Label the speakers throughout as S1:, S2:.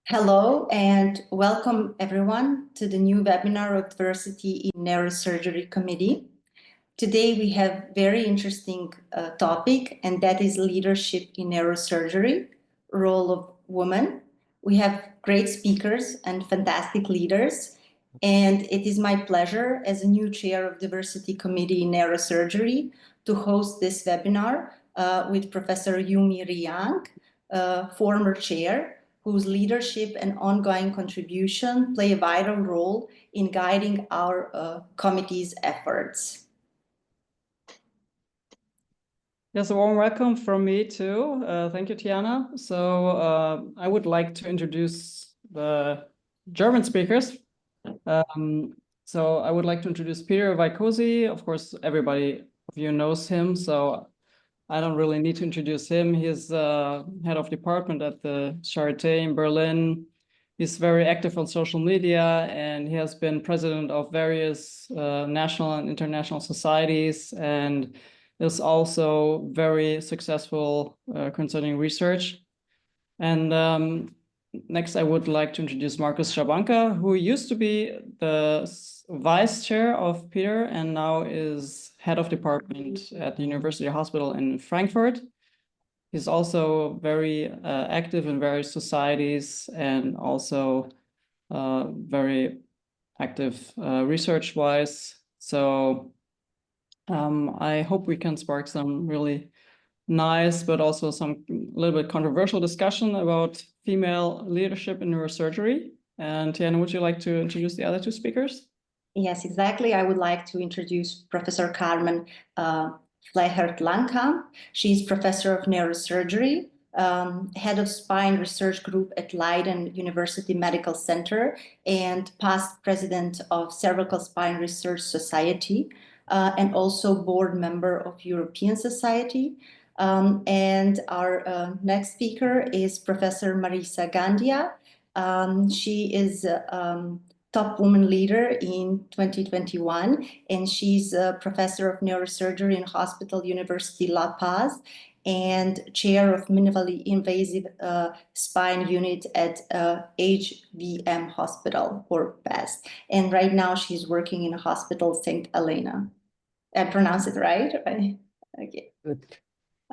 S1: Hello and welcome everyone to the new webinar of Diversity in Neurosurgery Committee. Today we have very interesting topic, and that is leadership in neurosurgery, role of women. We have great speakers and fantastic leaders, and it is my pleasure as a new chair of Diversity Committee in Neurosurgery to host this webinar with Professor Yu-Mi Ryang, former chair, whose leadership and ongoing contribution play a vital role in guiding our committee's efforts.
S2: Yes, a warm welcome from me too. Thank you, Tijana. So I would like to introduce the German speakers. So I would like to introduce Peter Vajkoczy. Of course, everybody of you knows him, so I don't really need to introduce him. He's head of department at the Charité in Berlin. He's very active on social media, and he has been president of various national and international societies, and is also very successful concerning research. And next, I would like to introduce Marcus Czabanka, who used to be the vice chair of Peter and now is head of department at the University Hospital in Frankfurt. He's also very active in various societies and also very active research-wise. So I hope we can spark some really nice, but also some little bit controversial discussion about female leadership in neurosurgery. And Tiana, would you like to introduce the other two speakers?
S1: Yes, exactly. I would like to introduce Professor Carmen Vlegeert. She's professor of neurosurgery, head of spine research group at Leiden University Medical Center, and past president of Cervical Spine Research Society, and also board member of European Society. And our next speaker is Professor Marisa Gandia. She is top woman leader in 2021, and she's a professor of neurosurgery in Hospital University La Paz and chair of minimally invasive spine unit at HVM Hospital, or BEST. And right now she's working in Hospital St. Helena. I pronounce it right? Okay.
S2: Good.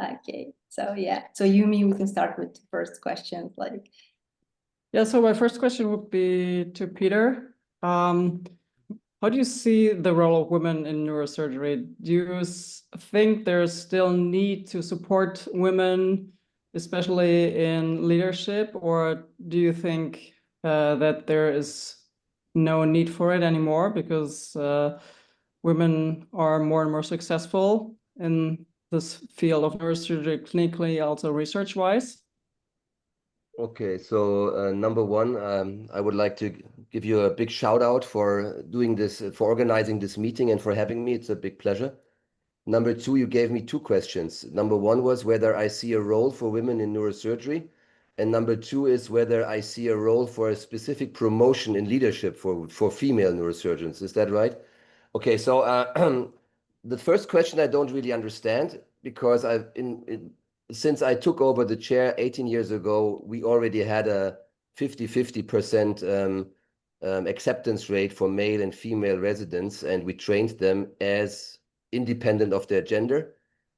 S1: Okay, so yeah. So Yu-Mi, we can start with the first questions.
S2: Yeah, so my first question would be to Peter. How do you see the role of women in neurosurgery? Do you think there's still need to support women, especially in leadership, or do you think that there is no need for it anymore because women are more and more successful in this field of neurosurgery, clinically, also research-wise?
S3: Okay, so number one, I would like to give you a big shout out for doing this, for organizing this meeting and for having me. It's a big pleasure. Number two, you gave me two questions. Number one was whether I see a role for women in neurosurgery. And number two is whether I see a role for a specific promotion in leadership for female neurosurgeons. Is that right? Okay, so the first question I don't really understand because since I took over the chair 18 years ago, we already had a 50-50% acceptance rate for male and female residents, and we trained them as independent of their gender.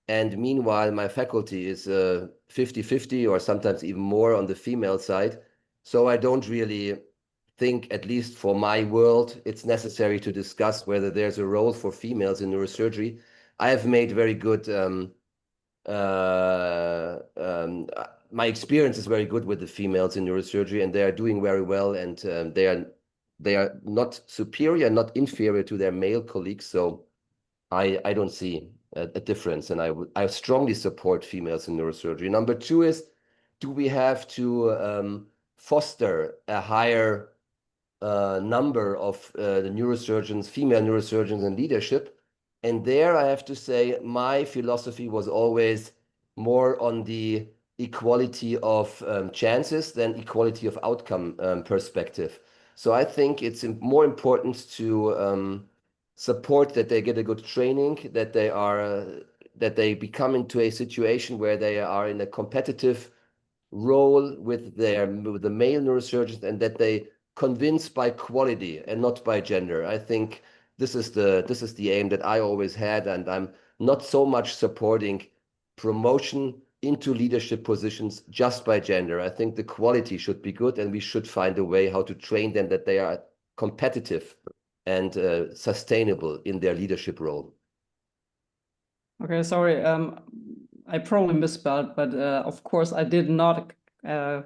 S3: And meanwhile, my faculty is 50-50 or sometimes even more on the female side. So I don't really think, at least for my world, it's necessary to discuss whether there's a role for females in neurosurgery. I have made very good my experience is very good with the females in neurosurgery, and they are doing very well, and they are not superior, not inferior to their male colleagues. So I don't see a difference, and I strongly support females in neurosurgery. Number two is, do we have to foster a higher number of the neurosurgeons, female neurosurgeons in leadership? And there I have to say my philosophy was always more on the equality of chances than equality of outcome perspective. So I think it's more important to support that they get a good training, that they become into a situation where they are in a competitive role with the male neurosurgeons, and that they convince by quality and not by gender. I think this is the aim that I always had, and I'm not so much supporting promotion into leadership positions just by gender. I think the quality should be good, and we should find a way how to train them that they are competitive and sustainable in their leadership role.
S2: Okay, sorry, I probably misspelled, but of course I did not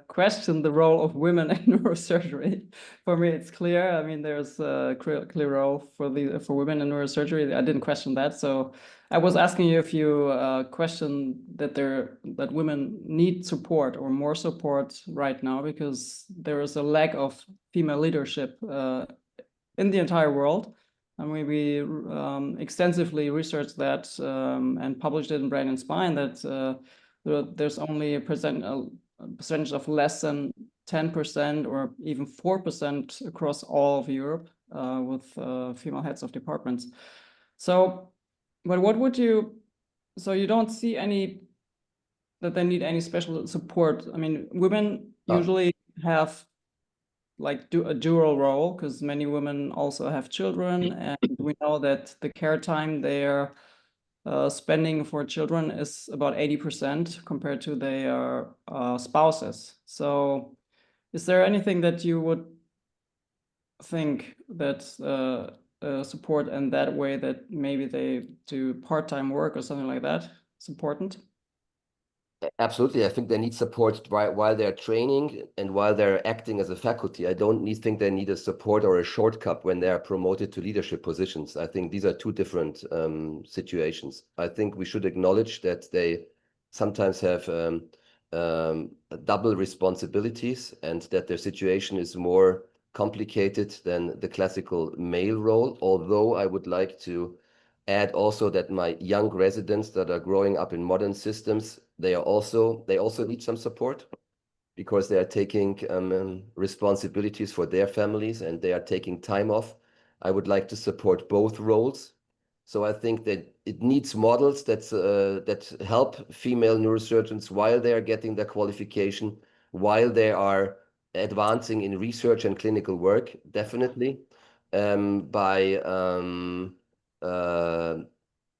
S2: question the role of women in neurosurgery. For me, it's clear. I mean, there's a clear role for women in neurosurgery. I didn't question that. So I was asking you if you question that women need support or more support right now, because there is a lack of female leadership in the entire world. And we extensively researched that and published it in Brain and Spine, that there's only a percentage of less than 10% or even 4% across all of Europe with female heads of departments. So, but what would you, so you don't see that they need any special support? I mean, women usually have like a dual role, because many women also have children, and we know that the care time they're spending for children is about 80% compared to their spouses. So is there anything that you would think that support in that way, that maybe they do part-time work or something like that? It's important.
S3: Absolutely. I think they need support while they're training and while they're acting as a faculty. I don't think they need a support or a shortcut when they are promoted to leadership positions. I think these are two different situations. I think we should acknowledge that they sometimes have double responsibilities, and that their situation is more complicated than the classical male role. Although I would like to add also that my young residents that are growing up in modern systems, they also need some support, because they are taking responsibilities for their families and they are taking time off. I would like to support both roles. So I think that it needs models that help female neurosurgeons while they are getting their qualification, while they are advancing in research and clinical work, definitely, by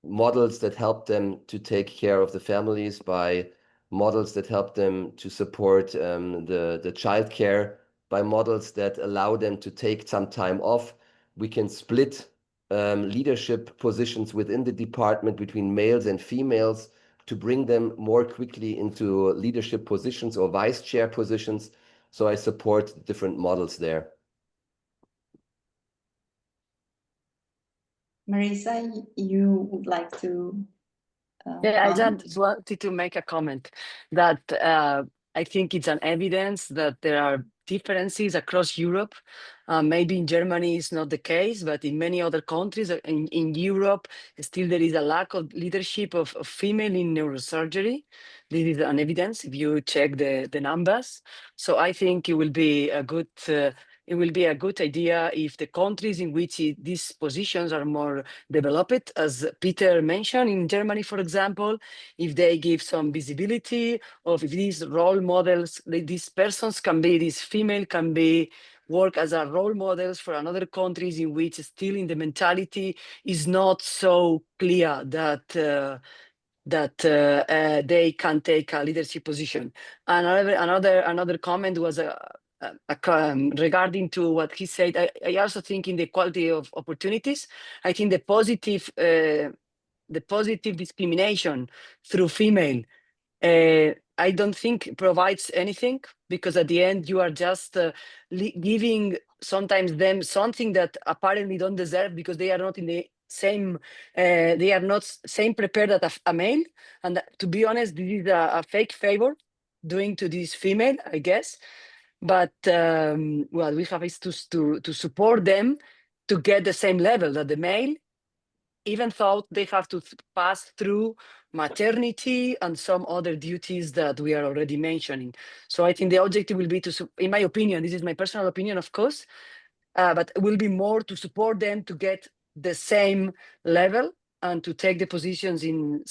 S3: models that help them to take care of the families, by models that help them to support the child care, by models that allow them to take some time off. We can split leadership positions within the department between males and females to bring them more quickly into leadership positions or vice chair positions. So I support different models there.
S1: Marisa, you would like to
S4: Yeah, I
S1: comment?
S4: just wanted to make a comment that I think it's an evidence that there are differences across Europe. Maybe in Germany it's not the case, but in many other countries in Europe, still there is a lack of leadership of female in neurosurgery. This is an evidence if you check the numbers. So I think it will be a good idea if the countries in which these positions are more developed, as Peter mentioned, in Germany, for example, if they give some visibility of if these role models, these persons can be, this female can be work as a role models for another countries in which still in the mentality is not so clear that they can take a leadership position. Another comment was regarding to what he said. I also think in the equality of opportunities, I think the positive discrimination through female, I don't think provides anything, because at the end you are just giving sometimes them something that apparently don't deserve, because they are not in the same they are not same prepared as a male. And to be honest, this is a fake favor doing to this female, I guess. But what we have is to support them to get the same level that the male, even though they have to pass through maternity and some other duties that we are already mentioning. So I think the objective will be to, in my opinion, this is my personal opinion, of course, but it will be more to support them to get the same level and to take the positions in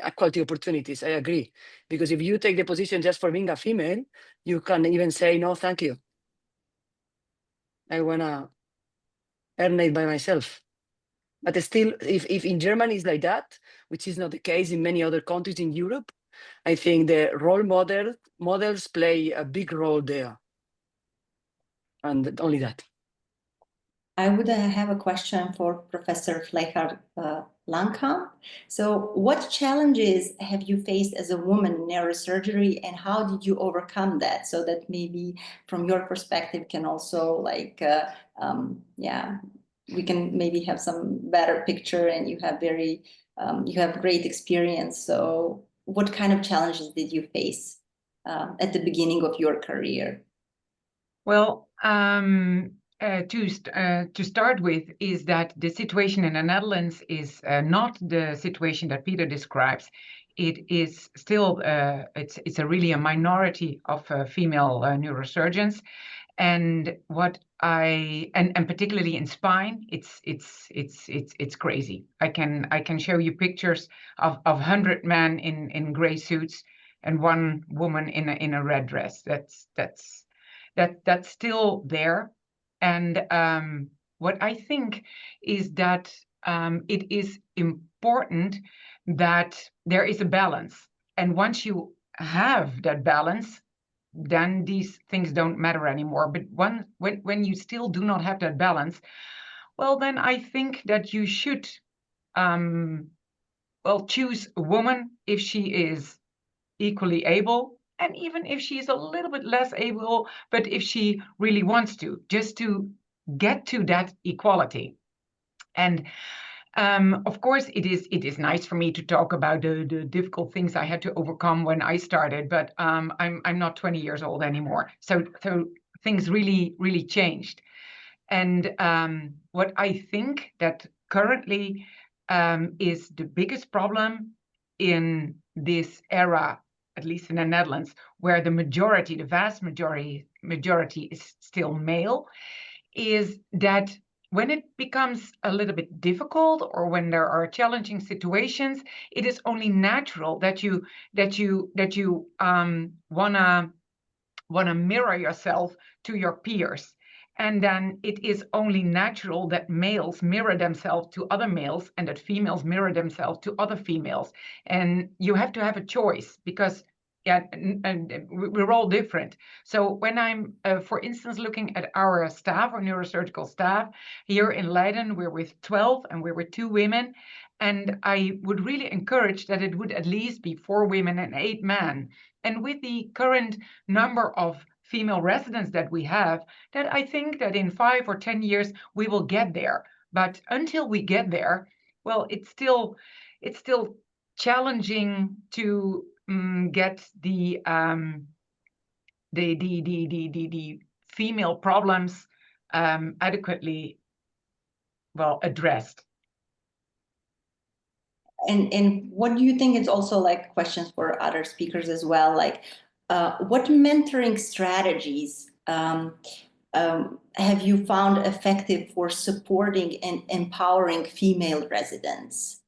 S4: equality opportunities. I agree, because if you take the position just for being a female, you can even say no, thank you. I wanna earn it by myself. But still, if in Germany is like that, which is not the case in many other countries in Europe, I think the role models play a big role there. And only that.
S1: I would have a question for Professor Vlegeert Langkamp. So what challenges have you faced as a woman in neurosurgery, and how did you overcome that? So that maybe from your perspective can also like, yeah, we can maybe have some better picture, and you have you have great experience. So what kind of challenges did you face at the beginning of your career?
S5: Well, to start with is that the situation in the Netherlands is not the situation that Peter describes. It is still it's a really a minority of female neurosurgeons, and and particularly in spine, it's crazy. I can show you pictures of 100 men in gray suits and one woman in a red dress. That's still there. And what I think is that it is important that there is a balance. And once you have that balance, then these things don't matter anymore. But when you still do not have that balance, well, then I think that you should choose a woman if she is equally able, and even if she's a little bit less able, but if she really wants to, just to get to that equality. And of course, it is nice for me to talk about the difficult things I had to overcome when I started, but I'm not 20 years old anymore. So things really changed. And what I think that currently is the biggest problem in this era, at least in the Netherlands, where the vast majority is still male, is that when it becomes a little bit difficult, or when there are challenging situations, it is only natural that you wanna mirror yourself to your peers. And then it is only natural that males mirror themselves to other males, and that females mirror themselves to other females. And you have to have a choice, because and we're all different. So when I'm, for instance, looking at our staff, our neurosurgical staff here in Leiden, we're with 12 and we're with 2 women. And I would really encourage that it would at least be 4 women and 8 men. And with the current number of female residents that we have, that I think that in 5 or 10 years we will get there. But until we get there, well, it's still challenging to get the female problems adequately addressed.
S1: And what do you think is also like questions for other speakers as well? Like, what mentoring strategies have you found effective for supporting and empowering female residents?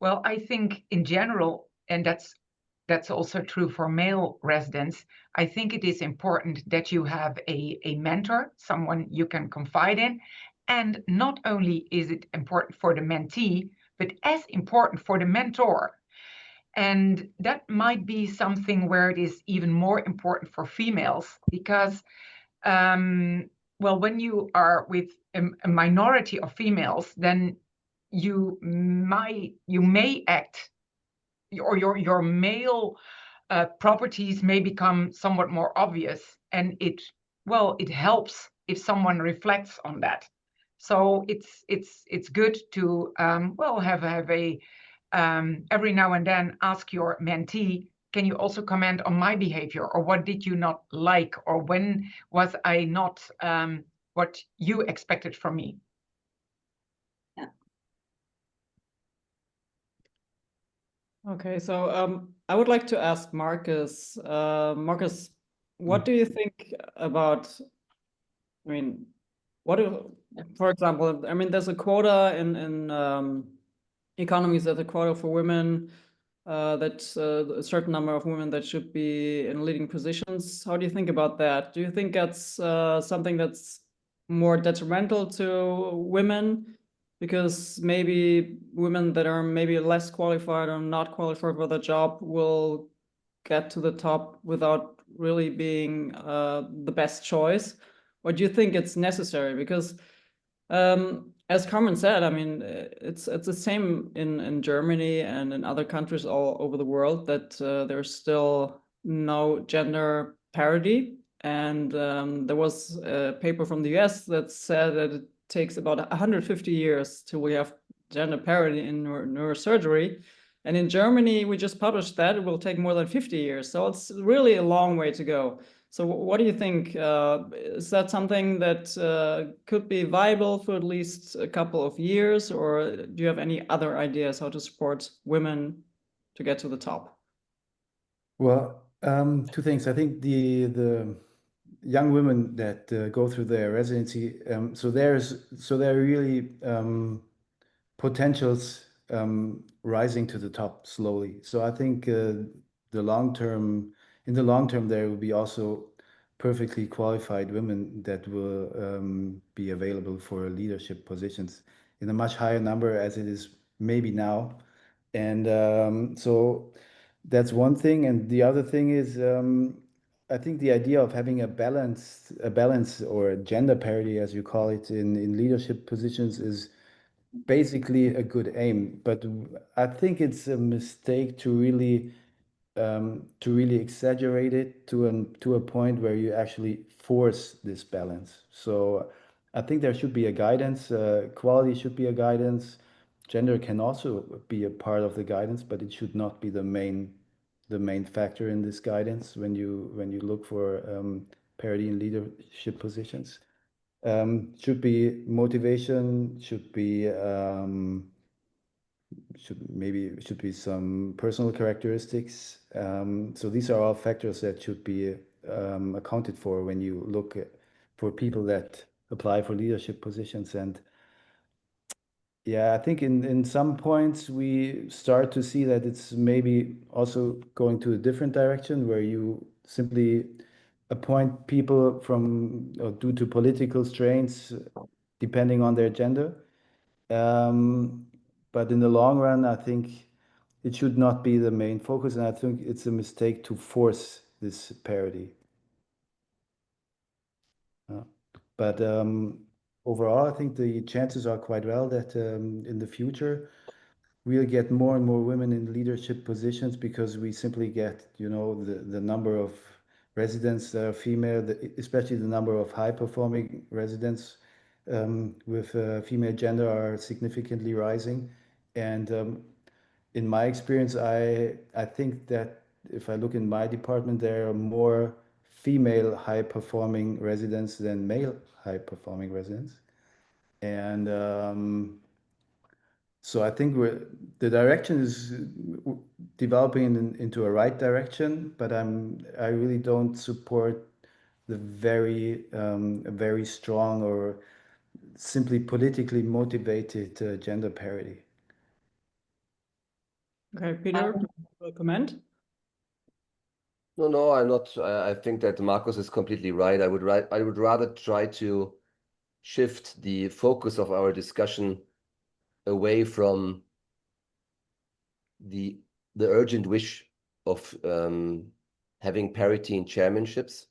S5: Well, I think in general, and that's also true for male residents, I think it is important that you have a mentor, someone you can confide in. And not only is it important for the mentee, but as important for the mentor. And that might be something where it is even more important for females, because, well, when you are with a minority of females, then you may act, or your male properties may become somewhat more obvious, and it helps if someone reflects on that. So it's good to have a every now and then ask your mentee, can you also comment on my behavior, or what did you not like, or when was I not what you expected from me?
S1: Yeah.
S2: Okay, so I would like to ask Marcus. Marcus, what do you think about, I mean, For example, I mean, there's a quota in economies, there's a quota for women, that a certain number of women that should be in leading positions. How do you think about that? Do you think that's something that's more detrimental to women? Because maybe women that are maybe less qualified or not qualified for the job will get to the top without really being the best choice? Or do you think it's necessary? Because as Carmen said, I mean, it's the same in Germany and in other countries all over the world, that there's still no gender parity. And there was a paper from the US that said that it takes about 150 years till we have gender parity in neurosurgery. And in Germany, we just published that it will take more than 50 years. So it's really a long way to go. So what do you think? Is that something that could be viable for at least a couple of years? Or do you have any other ideas how to support women to get to the top?
S6: Well, two things. I think the young women that go through their residency, so there are really potentials rising to the top slowly. So I think in the long term, there will be also perfectly qualified women that will be available for leadership positions in a much higher number as it is maybe now. And so that's one thing. And the other thing is, I think the idea of having a balance or gender parity, as you call it, in leadership positions is basically a good aim, but I think it's a mistake to really exaggerate it to a point where you actually force this balance. So I think there should be a guidance. Quality should be a guidance. Gender can also be a part of the guidance, but it should not be the main factor in this guidance when you look for parity in leadership positions. Should be motivation, should be some personal characteristics. So these are all factors that should be accounted for when you look for people that apply for leadership positions. And yeah, I think in some points we start to see that it's maybe also going to a different direction, where you simply appoint people due to political strains, depending on their gender. But in the long run, I think it should not be the main focus, and I think it's a mistake to force this parity. But overall, I think the chances are quite well that in the future we'll get more and more women in leadership positions, because we simply get, the number of residents that are female, especially the number of high-performing residents with female gender are significantly rising. And in my experience, I think that if I look in my department, there are more female high-performing residents than male high-performing residents. And so I think the direction is developing into a right direction, but I really don't support the very strong or simply politically motivated gender parity.
S2: Okay, Peter, comment?
S3: No, I'm not. I think that Markus is completely right. I would rather try to shift the focus of our discussion away from the urgent wish of having parity in chairmanships.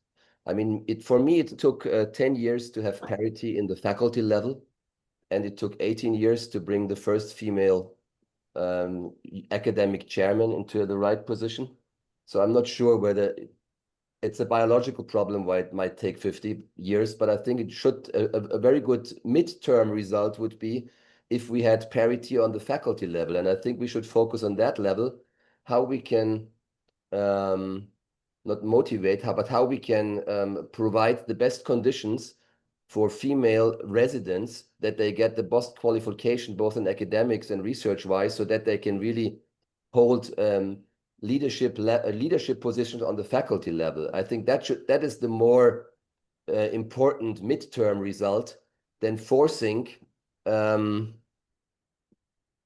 S3: I mean, for me, it took 10 years to have parity in the faculty level, and it took 18 years to bring the first female academic chairman into the right position. So I'm not sure whether it's a biological problem why it might take 50 years, but I think it should, a very good midterm result would be if we had parity on the faculty level. And I think we should focus on that level, how we can not motivate, but how we can provide the best conditions for female residents, that they get the best qualification, both in academics and research-wise, so that they can really hold leadership positions on the faculty level. I think that is the more important midterm result than forcing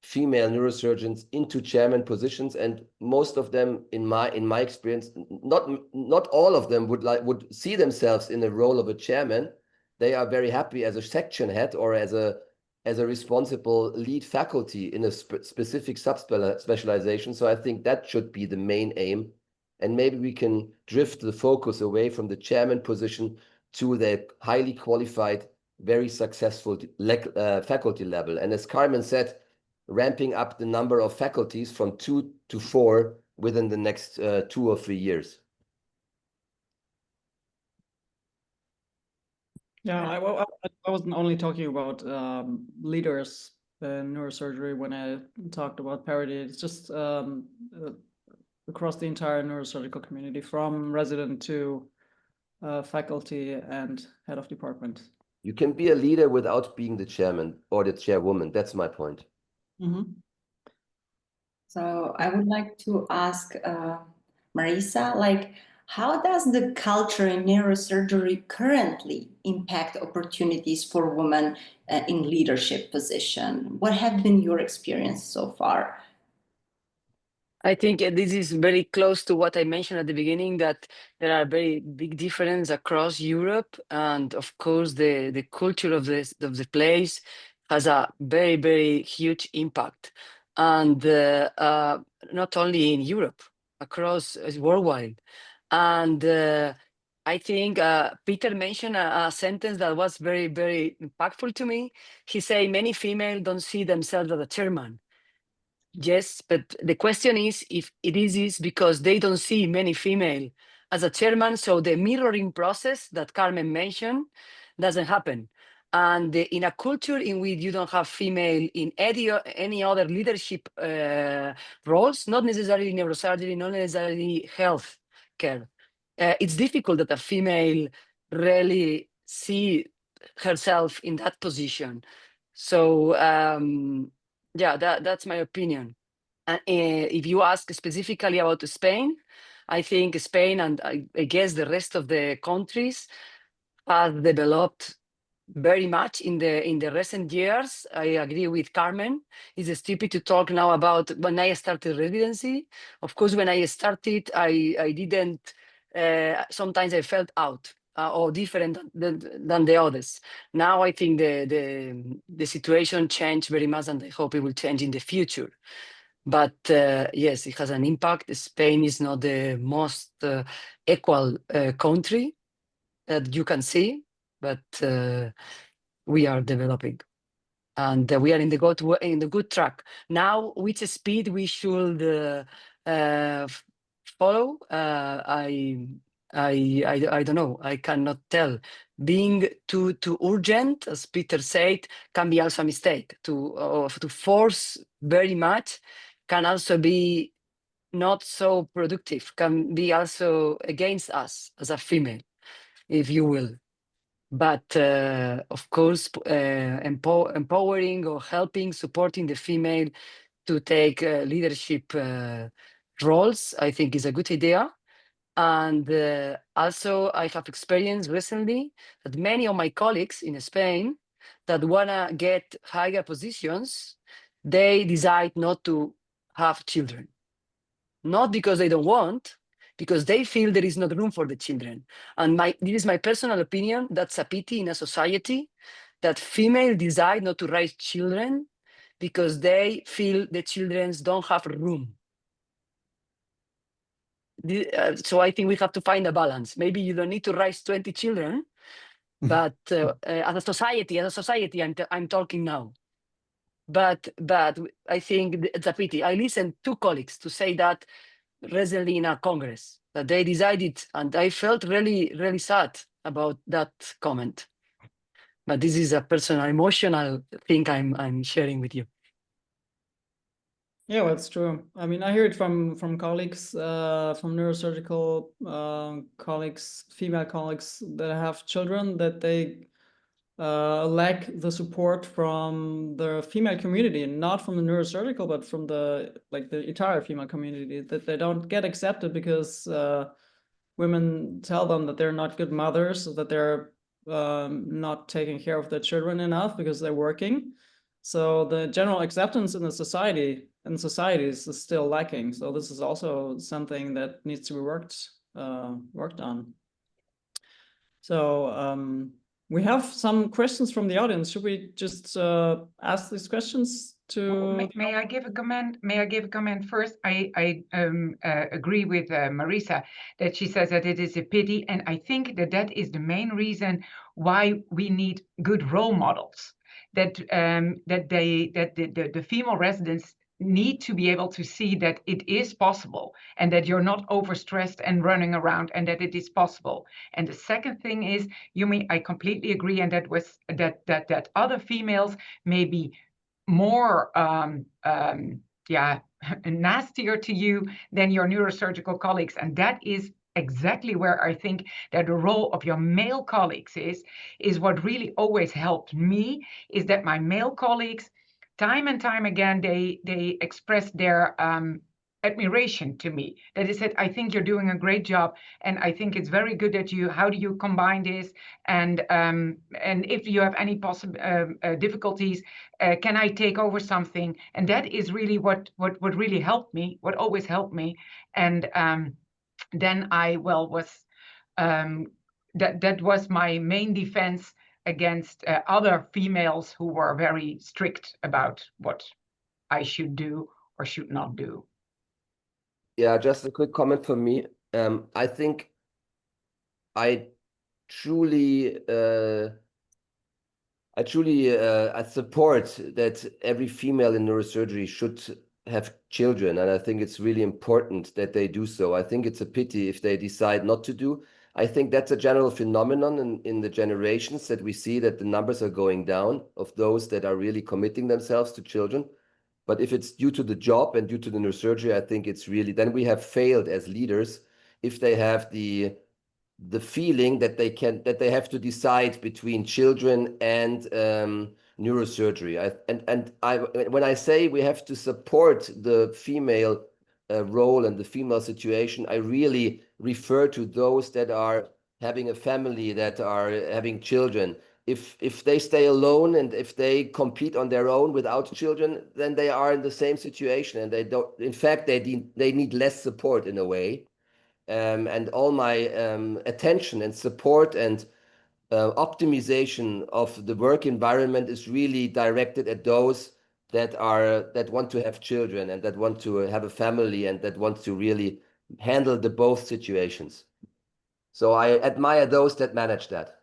S3: female neurosurgeons into chairman positions, and most of them, in my experience, not all of them would see themselves in the role of a chairman. They are very happy as a section head or as a responsible lead faculty in a specific subspecialization. So I think that should be the main aim, and maybe we can drift the focus away from the chairman position to the highly qualified, very successful faculty level. And as Carmen said, ramping up the number of faculties from 2 to 4 within the next 2 or 3 years.
S2: Yeah, I wasn't only talking about leaders in neurosurgery when I talked about parity. It's just across the entire neurosurgical community, from resident to faculty and head of department.
S3: You can be a leader without being the chairman or the chairwoman. That's my point.
S2: Mm-hmm.
S1: So I would like to ask Marisa, like, how does the culture in neurosurgery currently impact opportunities for women in leadership position? What have been your experience so far?
S4: I think this is very close to what I mentioned at the beginning, that there are very big differences across Europe, and of course the culture of the place has a very, very huge impact, and not only in Europe, across worldwide. And I think Peter mentioned a sentence that was very, very impactful to me. He said many females don't see themselves as a chairman. Yes, but the question is if it is because they don't see many female as a chairman, so the mirroring process that Carmen mentioned doesn't happen. And in a culture in which you don't have female in any other leadership roles, not necessarily neurosurgery, not necessarily health care, it's difficult that a female really see herself in that position. So yeah, that's my opinion. And if you ask specifically about Spain, I think Spain and I guess the rest of the countries have developed very much in the recent years. I agree with Carmen. It's stupid to talk now about when I started residency. Of course, when I started, I didn't. Sometimes I felt out or different than the others. Now I think the situation changed very much, and I hope it will change in the future. But yes, it has an impact. Spain is not the most equal country that you can see, but we are developing, and we are in the good track. Now, which speed we should follow? I don't know. I cannot tell. Being too urgent, as Peter said, can be also a mistake. To force very much can also be not so productive. Can be also against us as a female, if you will. But of course, empowering or helping, supporting the female to take leadership roles, I think is a good idea. And also, I have experienced recently that many of my colleagues in Spain that wanna get higher positions, they decide not to have children. Not because they don't want, because they feel there is not room for the children. And this is my personal opinion, that's a pity in a society that females decide not to raise children because they feel the children don't have room. So I think we have to find a balance. Maybe you don't need to raise 20 children, but as a society, I'm talking now. But I think it's a pity. I listened to colleagues to say that recently in a Congress, that they decided, and I felt really, really sad about that comment. But this is a personal, emotional thing I'm sharing with you.
S2: Yeah, well, it's true. I mean, I hear it from colleagues, from neurosurgical colleagues, female colleagues that have children, that they lack the support from the female community, and not from the neurosurgical, but from the entire female community, that they don't get accepted because women tell them that they're not good mothers, that they're not taking care of their children enough because they're working. So the general acceptance in the societies is still lacking. So this is also something that needs to be worked on. So we have some questions from the audience. Should we just ask these questions to?
S5: May I give a comment? May I give a comment first? I agree with Marisa that she says that it is a pity, and I think that that is the main reason why we need good role models. That the female residents need to be able to see that it is possible and that you're not overstressed and running around, and that it is possible. And the second thing is, Yu-Mi, I completely agree, and that was that other females may be more nastier to you than your neurosurgical colleagues, and that is exactly where I think that the role of your male colleagues is what really always helped me, is that my male colleagues, time and time again, they expressed their admiration to me. That they said, I think you're doing a great job, and I think it's very good that how do you combine this, and if you have any possible difficulties, can I take over something? And that is really what really helped me, what always helped me. And then I was that was my main defense against other females who were very strict about what I should do or should not do.
S3: Yeah, just a quick comment from me. I think I truly I support that every female in neurosurgery should have children, and I think it's really important that they do so. I think it's a pity if they decide not to do. I think that's a general phenomenon in the generations that we see, that the numbers are going down of those that are really committing themselves to children. But if it's due to the job and due to the neurosurgery, I think it's really, then we have failed as leaders if they have the feeling that they have to decide between children and neurosurgery. When I say we have to support the female role and the female situation, I really refer to those that are having a family, that are having children. If they stay alone and if they compete on their own without children, then they are in the same situation, and they don't. In fact, they need less support in a way. And all my attention and support and optimization of the work environment is really directed at those that want to have children and that want to have a family and that want to really handle the both situations. So I admire those that manage that.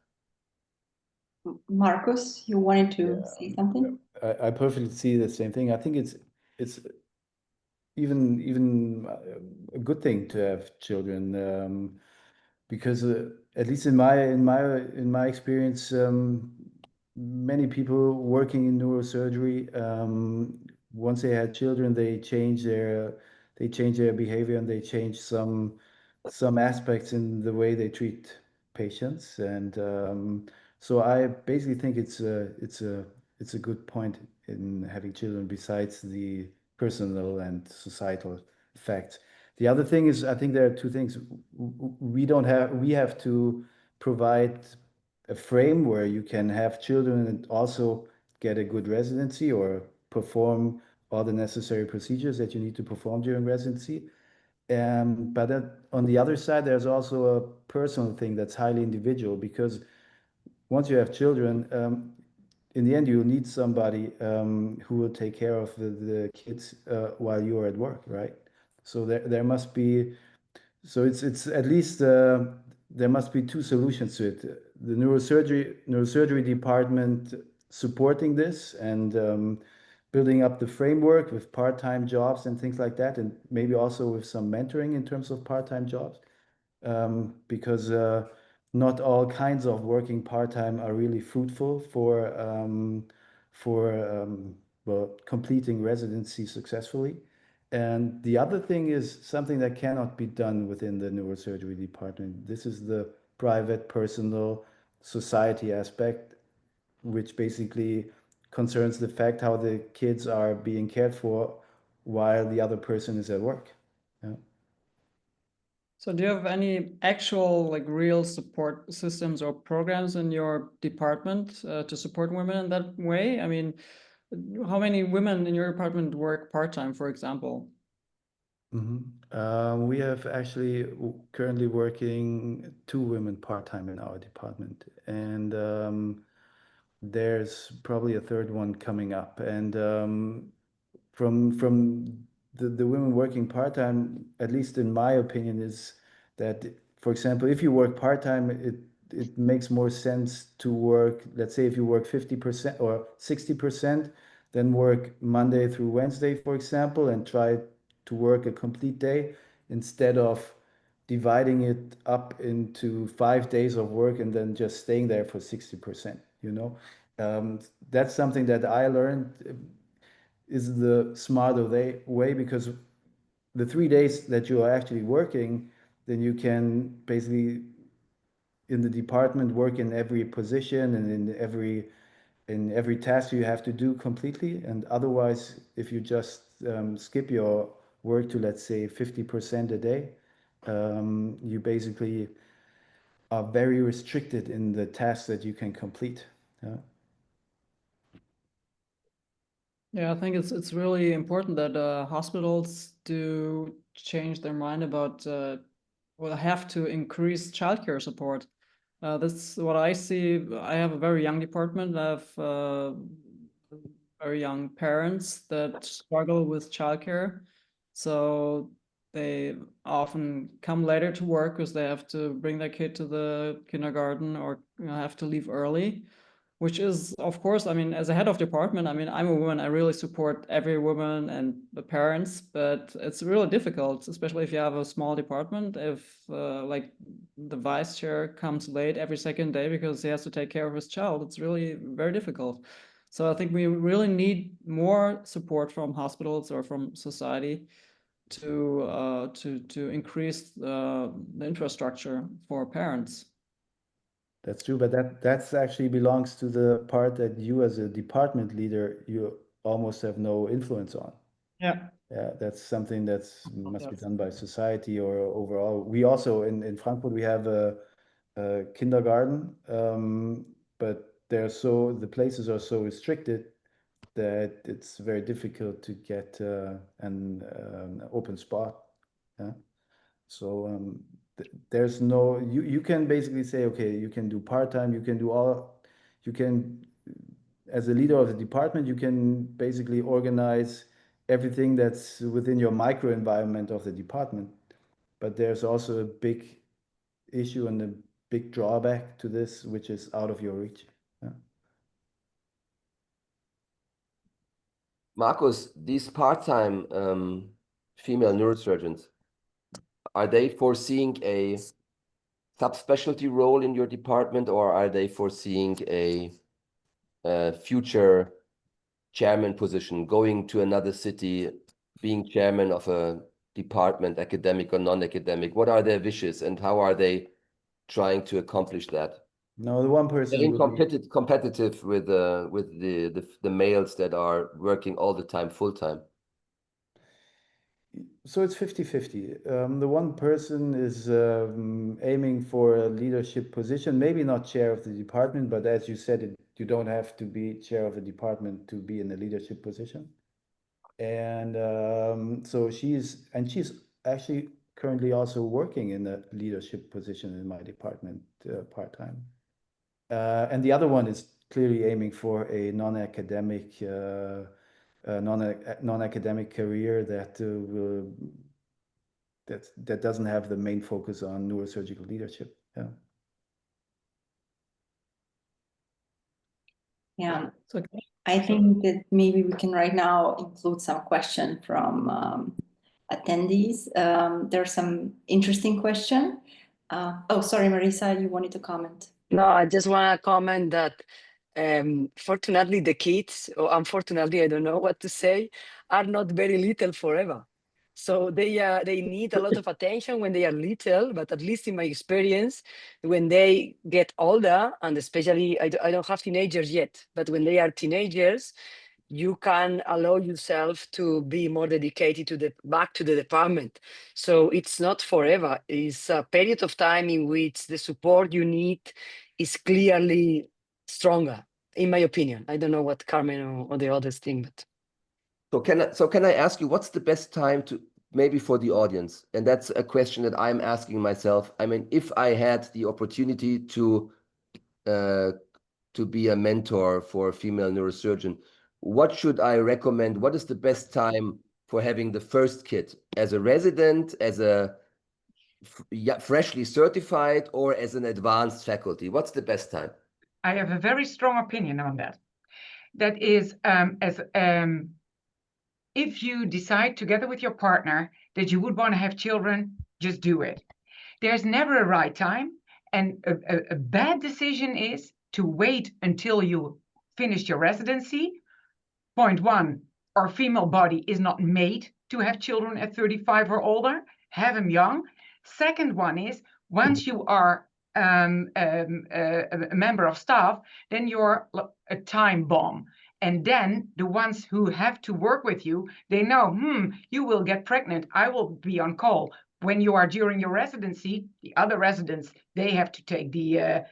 S1: Marcus, you wanted to say something?
S6: I perfectly see the same thing. I think it's even a good thing to have children, because at least in my experience, many people working in neurosurgery, once they had children, they change their behavior, and they change some aspects in the way they treat patients. And so I basically think it's a good point in having children, besides the personal and societal effects. The other thing is, I think there are two things. We have to provide a frame where you can have children and also get a good residency or perform all the necessary procedures that you need to perform during residency. But on the other side, there's also a personal thing that's highly individual, because once you have children, in the end, you need somebody who will take care of the kids while you are at work, right? So there must be, so it's at least there must be two solutions to it. The neurosurgery department supporting this and building up the framework with part-time jobs and things like that, and maybe also with some mentoring in terms of part-time jobs, because not all kinds of working part-time are really fruitful for completing residency successfully. And the other thing is something that cannot be done within the neurosurgery department. This is the private, personal, society aspect, which basically concerns the fact how the kids are being cared for while the other person is at work. Yeah.
S2: So do you have any actual, like, real support systems or programs in your department to support women in that way? I mean, how many women in your department work part-time, for example?
S6: We have actually currently working 2 women part-time in our department, and there's probably a third one coming up. And from the women working part-time, at least in my opinion, is that, for example, if you work part-time, it makes more sense to work, let's say if you work 50% or 60%, then work Monday through Wednesday, for example, and try to work a complete day instead of dividing it up into 5 days of work and then just staying there for 60%, you know. That's something that I learned is the smarter way, because the 3 days that you are actually working, then you can basically in the department work in every position and in every task you have to do completely. And otherwise, if you just skip your work to, let's say, 50% a day, you basically are very restricted in the tasks that you can complete. Yeah.
S2: Yeah, I think it's really important that hospitals do change their mind about well, have to increase childcare support. That's what I see. I have a very young department. I have very young parents that struggle with childcare, so they often come later to work because they have to bring their kid to the kindergarten or have to leave early. Which is, of course, I mean, as a head of department, I mean, I'm a woman, I really support every woman and the parents, but it's really difficult, especially if you have a small department, if like the vice chair comes late every second day because he has to take care of his child, it's really very difficult. So I think we really need more support from hospitals or from society to increase the infrastructure for parents.
S6: That's true, but that's actually belongs to the part that you as a department leader, you almost have no influence on.
S2: Yeah.
S6: Yeah, that's something that's must be
S2: Yes.
S6: done by society or overall. We also in Frankfurt we have a kindergarten, but the places are so restricted that it's very difficult to get an open spot. Yeah. So there's no, you can basically say, okay, you can do part-time, you can, as a leader of the department, you can basically organize everything that's within your microenvironment of the department. But there's also a big issue and a big drawback to this, which is out of your reach. Yeah.
S3: Marcus, these part-time female neurosurgeons, are they foreseeing a subspecialty role in your department, or are they foreseeing a future chairman position, going to another city, being chairman of a department, academic or non-academic? What are their wishes and how are they trying to accomplish that?
S6: No, the one person
S3: Being
S6: will be
S3: competitive with the males that are working all the time, full time.
S6: So it's 50-50. The one person is aiming for a leadership position, maybe not chair of the department, but as you said, you don't have to be chair of a department to be in a leadership position. And so she's actually currently also working in a leadership position in my department part-time. And the other one is clearly aiming for a non-academic career that doesn't have the main focus on neurosurgical leadership. Yeah.
S1: Yeah.
S2: So,
S1: I think that maybe we can right now include some question from attendees. There are some interesting question. Oh, sorry, Marisa, you wanted to comment.
S4: No, I just want to comment that fortunately the kids, or unfortunately, I don't know what to say, are not very little forever. So they need a lot of attention when they are little, but at least in my experience, when they get older, and especially I don't have teenagers yet, but when they are teenagers, you can allow yourself to be more dedicated to back to the department. So it's not forever. It's a period of time in which the support you need is clearly stronger, in my opinion. I don't know what Carmen or the others think, but.
S3: So can I ask you, what's the best time to, maybe for the audience? And that's a question that I'm asking myself. I mean, if I had the opportunity to be a mentor for a female neurosurgeon, what should I recommend? What is the best time for having the first kid? As a resident, as a freshly certified, or as an advanced faculty? What's the best time?
S5: I have a very strong opinion on that. That is, if you decide together with your partner that you would want to have children, just do it. There's never a right time. And a bad decision is to wait until you finish your residency. Point one, our female body is not made to have children at 35 or older. Have them young. Second one is, once you are a member of staff, then you're a time bomb. And then the ones who have to work with you, they know, you will get pregnant. I will be on call. When you are during your residency, the other residents, they have to take the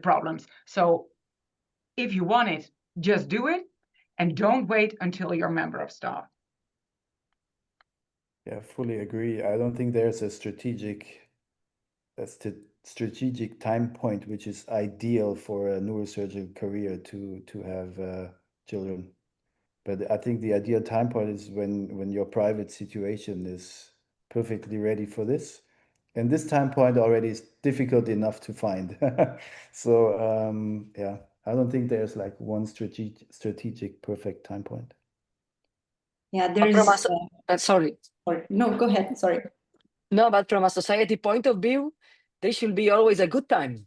S5: problems. So if you want it, just do it, and don't wait until you're a member of staff.
S6: Yeah, fully agree. I don't think there's a strategic time point which is ideal for a neurosurgeon career to have children. But I think the ideal time point is when your private situation is perfectly ready for this. And this time point already is difficult enough to find. So yeah, I don't think there's like one strategic perfect time point.
S1: Yeah, there is.
S4: Sorry.
S1: No, go ahead. Sorry.
S4: No, but from a society point of view, there should be always a good time.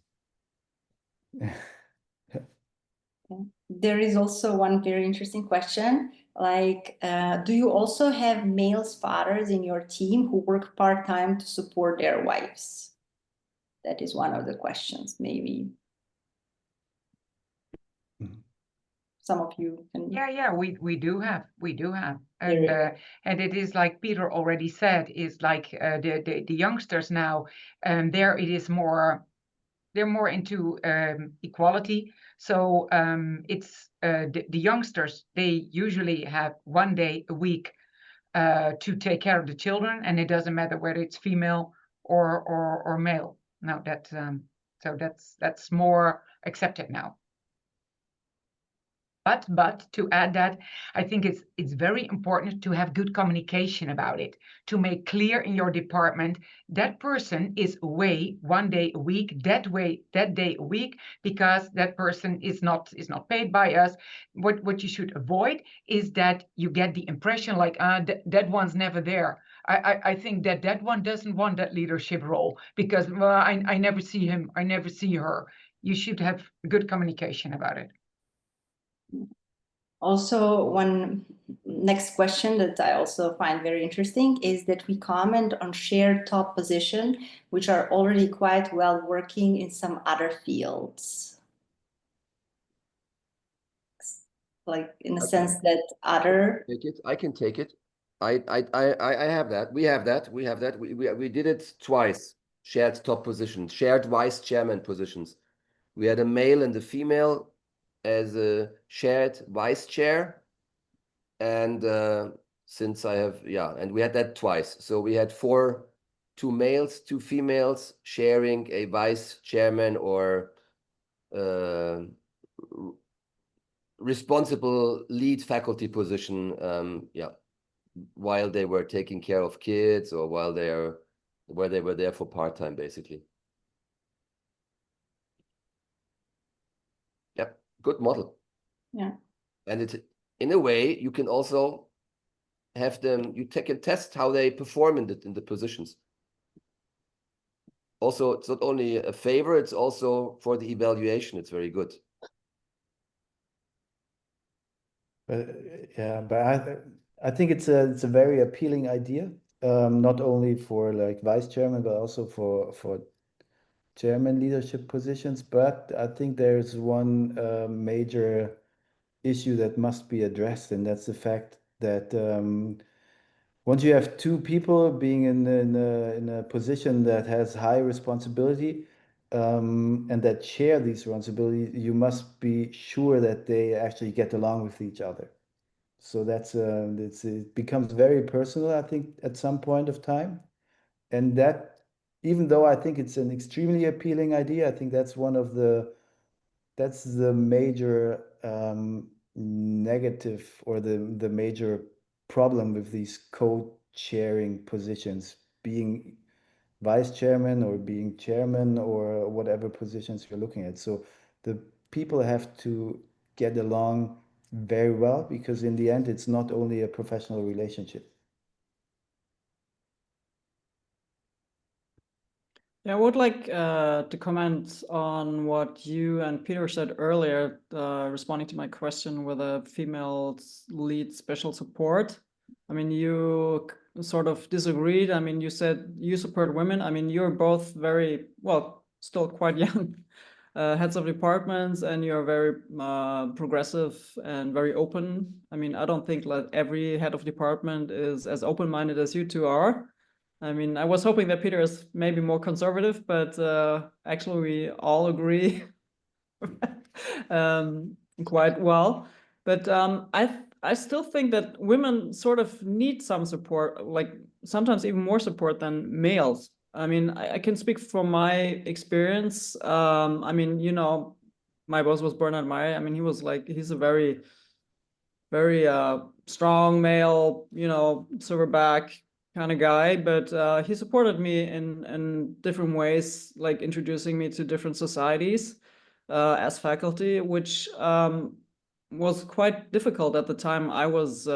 S1: There is also one very interesting question, like, do you also have male fathers in your team who work part-time to support their wives? That is one of the questions, maybe. Some of you can.
S5: Yeah, we do have, and it is like Peter already said, is like the youngsters now, there it is more, they're more into equality. So it's the youngsters, they usually have 1 day a week to take care of the children, and it doesn't matter whether it's female or male. No, that so that's more accepted now. But to add that, I think it's very important to have good communication about it, to make clear in your department that person is away 1 day a week, that day a week, because that person is not paid by us. What you should avoid is that you get the impression like that one's never there. I think that one doesn't want that leadership role because I never see him, I never see her. You should have good communication about it.
S1: Also, one next question that I also find very interesting is that we comment on shared top position, which are already quite well working in some other fields. Like in the sense that other.
S3: I can take it. I have that. We have that. We did it twice. Shared top positions, shared vice chairman positions. We had a male and a female as a shared vice chair, and since I have, and we had that twice. So we had 2 males, 2 females sharing a vice chairman or responsible lead faculty position, while they were taking care of kids or while they were there for part-time, basically. Yep, good model.
S1: Yeah.
S3: And it, in a way, you can also have them, you can test how they perform in the positions. Also, it's not only a favor, it's also for the evaluation, it's very good.
S6: Yeah, but I think it's a very appealing idea, not only for like vice chairman, but also for chairman leadership positions. But I think there's one major issue that must be addressed, and that's the fact that once you have two people being in a position that has high responsibility and that share these responsibilities, you must be sure that they actually get along with each other. So it becomes very personal, I think, at some point of time. And that, even though I think it's an extremely appealing idea, I think that's the major negative, or the major problem with these co-chairing positions, being vice chairman or being chairman or whatever positions you're looking at. So the people have to get along very well, because in the end, it's not only a professional relationship.
S2: Yeah, I would like to comment on what you and Peter said earlier, responding to my question with a female lead special support. I mean, you sort of disagreed. I mean, you said you support women. I mean, you're both very, well, still quite young heads of departments, and you're very progressive and very open. I mean, I don't think like every head of department is as open-minded as you two are. I mean, I was hoping that Peter is maybe more conservative, but actually we all agree quite well. But I still think that women sort of need some support, like sometimes even more support than males. I mean, I can speak from my experience. I mean, you know, my boss was Bernard Meyer. I mean, he's a very, very strong male, you know, silverback kind of guy, but he supported me in different ways, like introducing me to different societies as faculty, which was quite difficult at the time I was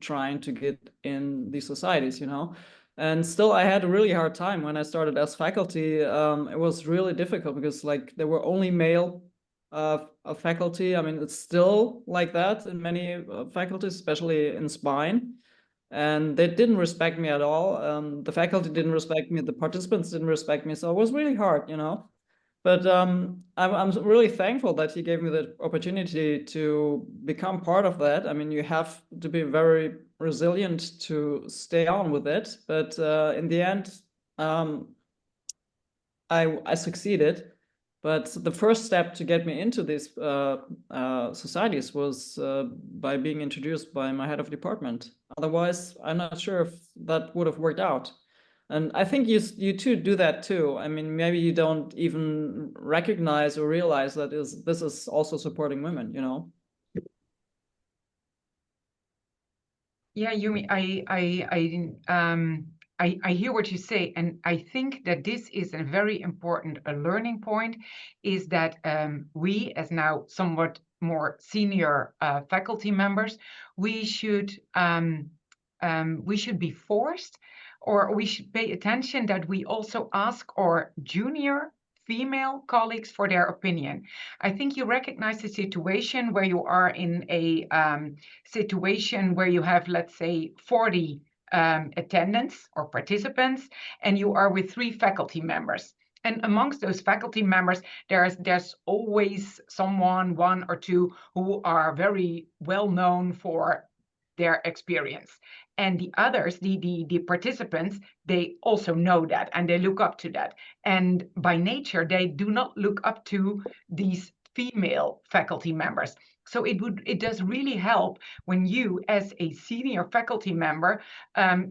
S2: trying to get in these societies, you know. And still, I had a really hard time when I started as faculty. It was really difficult because like there were only male faculty. I mean, it's still like that in many faculties, especially in spine. And they didn't respect me at all. The faculty didn't respect me. The participants didn't respect me. So it was really hard, you know. But I'm really thankful that he gave me the opportunity to become part of that. I mean, you have to be very resilient to stay on with it. But in the end, I succeeded. But the first step to get me into these societies was by being introduced by my head of department. Otherwise, I'm not sure if that would have worked out. And I think you two do that too. I mean, maybe you don't even recognize or realize that this is also supporting women, you know?
S5: Yeah, Yu-Mi, I hear what you say, and I think that this is a very important learning point, is that we, as now somewhat more senior faculty members, we should be forced, or we should pay attention that we also ask our junior female colleagues for their opinion. I think you recognize the situation where you are in a situation where you have, let's say, 40 attendants or participants, and you are with 3 faculty members. And amongst those faculty members, there's always someone, 1 or 2, who are very well known for their experience. And the others, the participants, they also know that, and they look up to that. And by nature, they do not look up to these female faculty members. So it does really help when you, as a senior faculty member,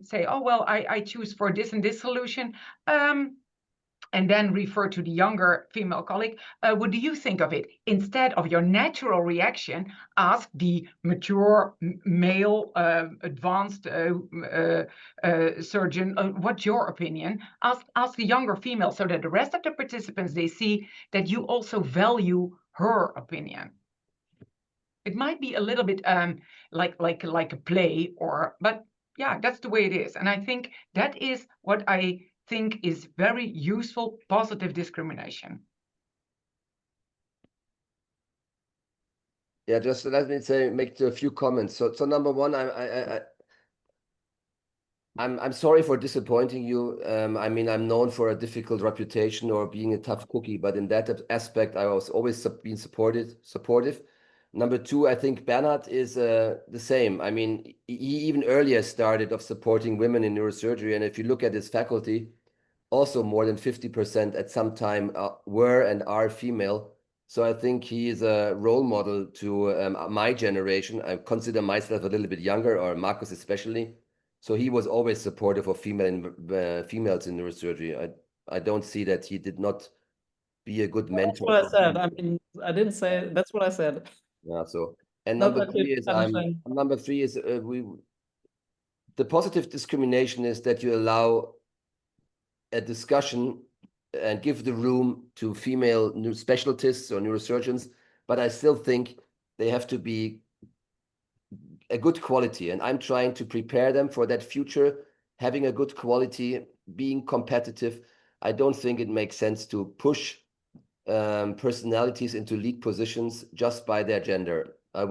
S5: say, oh, well, I choose for this and this solution, and then refer to the younger female colleague. What do you think of it? Instead of your natural reaction, ask the mature male advanced surgeon, what's your opinion? Ask the younger female, so that the rest of the participants, they see that you also value her opinion. It might be a little bit like a play, but yeah, that's the way it is. And I think that is what I think is very useful, positive discrimination.
S3: Yeah, just let me make a few comments. So number one, I'm sorry for disappointing you. I mean, I'm known for a difficult reputation or being a tough cookie, but in that aspect, I was always been supportive. Number two, I think Bernhard is the same. I mean, he even earlier started of supporting women in neurosurgery. And if you look at his faculty, also more than 50% at some time were and are female. So I think he is a role model to my generation. I consider myself a little bit younger, or Marcus especially. So he was always supportive of females in neurosurgery. I don't see that he did not be a good mentor.
S2: That's what I said. I mean, I didn't say, that's what I said.
S3: Yeah, so, and
S2: Not
S3: number
S2: that
S3: three
S2: you
S3: is
S2: understand.
S3: number three is the positive discrimination is that you allow a discussion and give the room to female specialists or neurosurgeons, but I still think they have to be a good quality, and I'm trying to prepare them for that future, having a good quality, being competitive. I don't think it makes sense to push personalities into lead positions just by their gender. I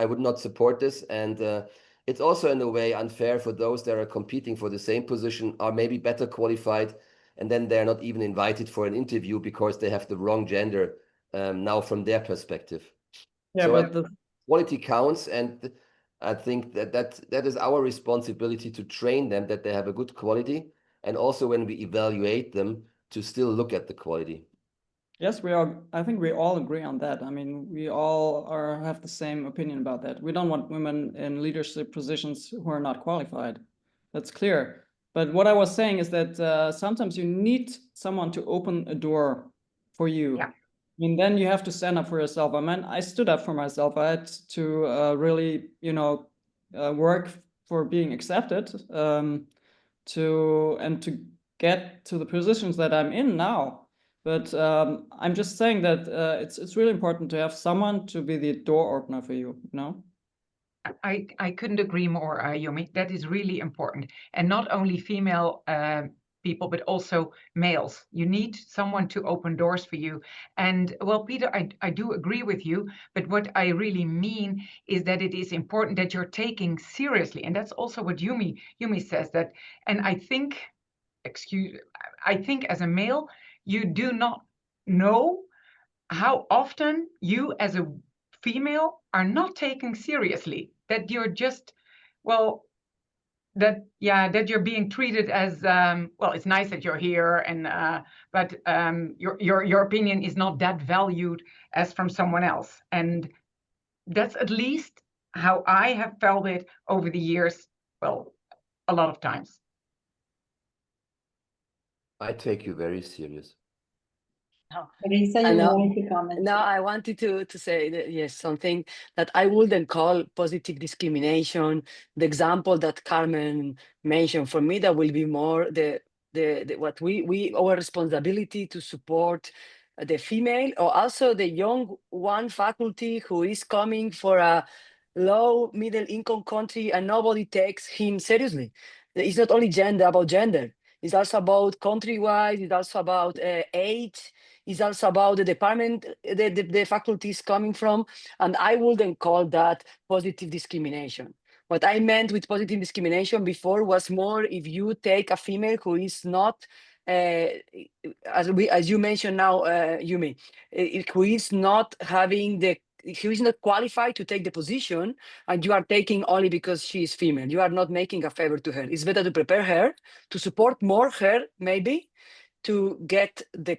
S3: would not support this, and it's also in a way unfair for those that are competing for the same position, are maybe better qualified, and then they're not even invited for an interview because they have the wrong gender now from their perspective.
S2: Yeah,
S3: so
S2: but the
S3: quality counts, and I think that is our responsibility to train them that they have a good quality, and also when we evaluate them to still look at the quality.
S2: yes, I think we all agree on that. I mean, we all have the same opinion about that. We don't want women in leadership positions who are not qualified. That's clear. But what I was saying is that sometimes you need someone to open a door for you.
S5: Yeah.
S2: I mean, then you have to stand up for yourself. I mean, I stood up for myself. I had to really, work for being accepted, to get to the positions that I'm in now. But I'm just saying that it's really important to have someone to be the door opener for you, you know?
S5: I couldn't agree more, Yu-Mi. That is really important. And not only female people, but also males. You need someone to open doors for you. And well, Peter, I do agree with you, but what I really mean is that it is important that you're taking seriously. And that's also what Yu-Mi says that. And I think, I think as a male, you do not know how often you as a female are not taken seriously, that you're just, well, that you're being treated as well, it's nice that you're here, and but your opinion is not that valued as from someone else. And that's at least how I have felt it over the years, well, a lot of times.
S3: I take you very serious.
S1: Marisa, you wanted to comment?
S4: No, I wanted to say that, yes, something that I wouldn't call positive discrimination. The example that Carmen mentioned, for me, that will be more the what our responsibility to support the female, or also the young one faculty who is coming for a low middle income country and nobody takes him seriously. It's not only about gender. It's also about country-wise. It's also about age. It's also about the department the faculty is coming from. And I wouldn't call that positive discrimination. What I meant with positive discrimination before was more if you take a female who is not, as you mentioned now, Yu-Mi, who is not qualified to take the position, and you are taking only because she is female. You are not making a favor to her. It's better to prepare her, to support more her, maybe, to get the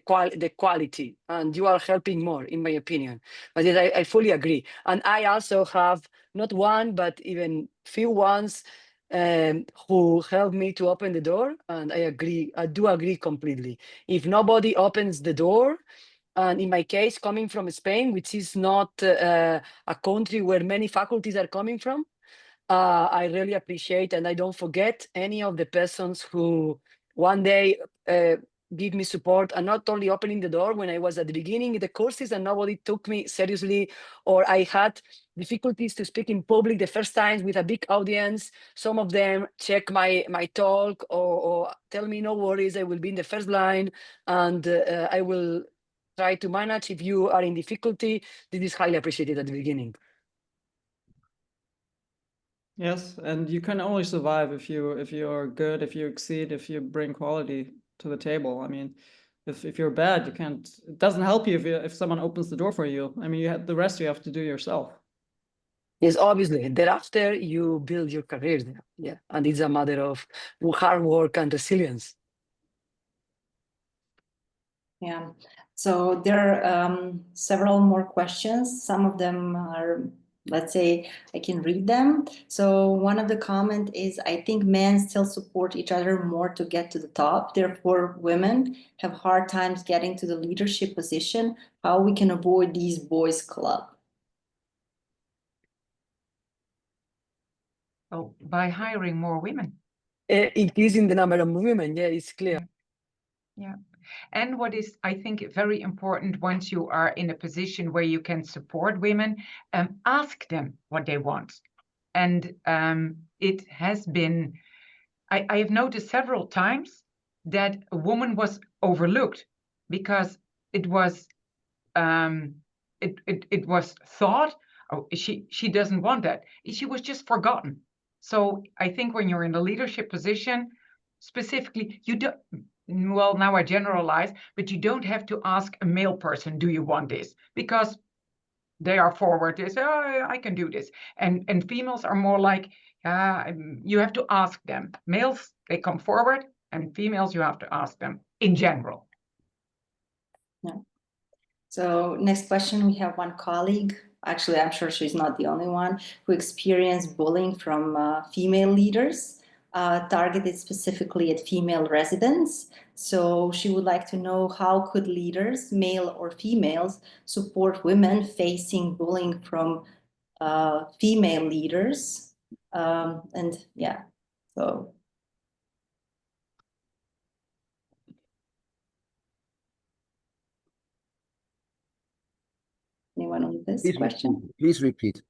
S4: quality, and you are helping more, in my opinion. But yes, I fully agree. And I also have not one, but even few ones who helped me to open the door, and I do agree completely. If nobody opens the door, and in my case, coming from Spain, which is not a country where many faculties are coming from, I really appreciate, and I don't forget any of the persons who one day give me support, and not only opening the door when I was at the beginning of the courses and nobody took me seriously, or I had difficulties to speak in public the first times with a big audience. Some of them check my talk or tell me, no worries, I will be in the first line, and I will try to manage. If you are in difficulty, this is highly appreciated at the beginning.
S2: Yes, and you can only survive if you're good, if you exceed, if you bring quality to the table. I mean, if you're bad, you can't. It doesn't help you if someone opens the door for you. I mean, the rest you have to do yourself.
S4: Yes, obviously. Thereafter, you build your career there. Yeah, and it's a matter of hard work and resilience.
S1: Yeah. So there are several more questions. Some of them are, let's say, I can read them. So one of the comment is, I think men still support each other more to get to the top. Therefore, women have hard times getting to the leadership position. How we can avoid these boys' club?
S5: Oh, by hiring more women.
S4: Increasing the number of women, yeah, it's clear.
S5: Yeah. And what is, I think, very important once you are in a position where you can support women, ask them what they want. And it has been, I have noticed several times that a woman was overlooked because it was it was thought, oh, she doesn't want that. She was just forgotten. So I think when you're in a leadership position, specifically, you don't, well, now I generalize, but you don't have to ask a male person, do you want this? Because they are forward, they say, oh, I can do this. And females are more like, you have to ask them. Males, they come forward, and females, you have to ask them in general.
S1: Yeah. So next question, we have one colleague, actually I'm sure she's not the only one, who experienced bullying from female leaders, targeted specifically at female residents. So she would like to know, how could leaders, male or females, support women facing bullying from female leaders? And yeah, so. Anyone on this question?
S3: Please repeat.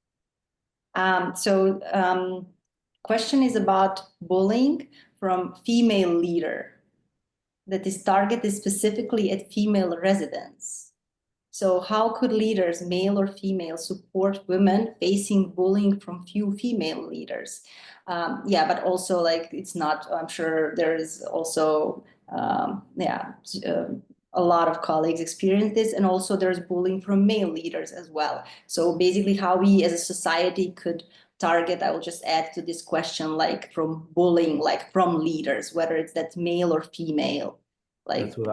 S1: Question is about bullying from female leader that is targeted specifically at female residents. So how could leaders, male or female, support women facing bullying from few female leaders? Yeah, but also like it's not, I'm sure there is also, a lot of colleagues experience this, and also there's bullying from male leaders as well. So basically how we as a society could target, I will just add to this question, like from bullying, like from leaders, whether it's that male or female. Like
S6: that's what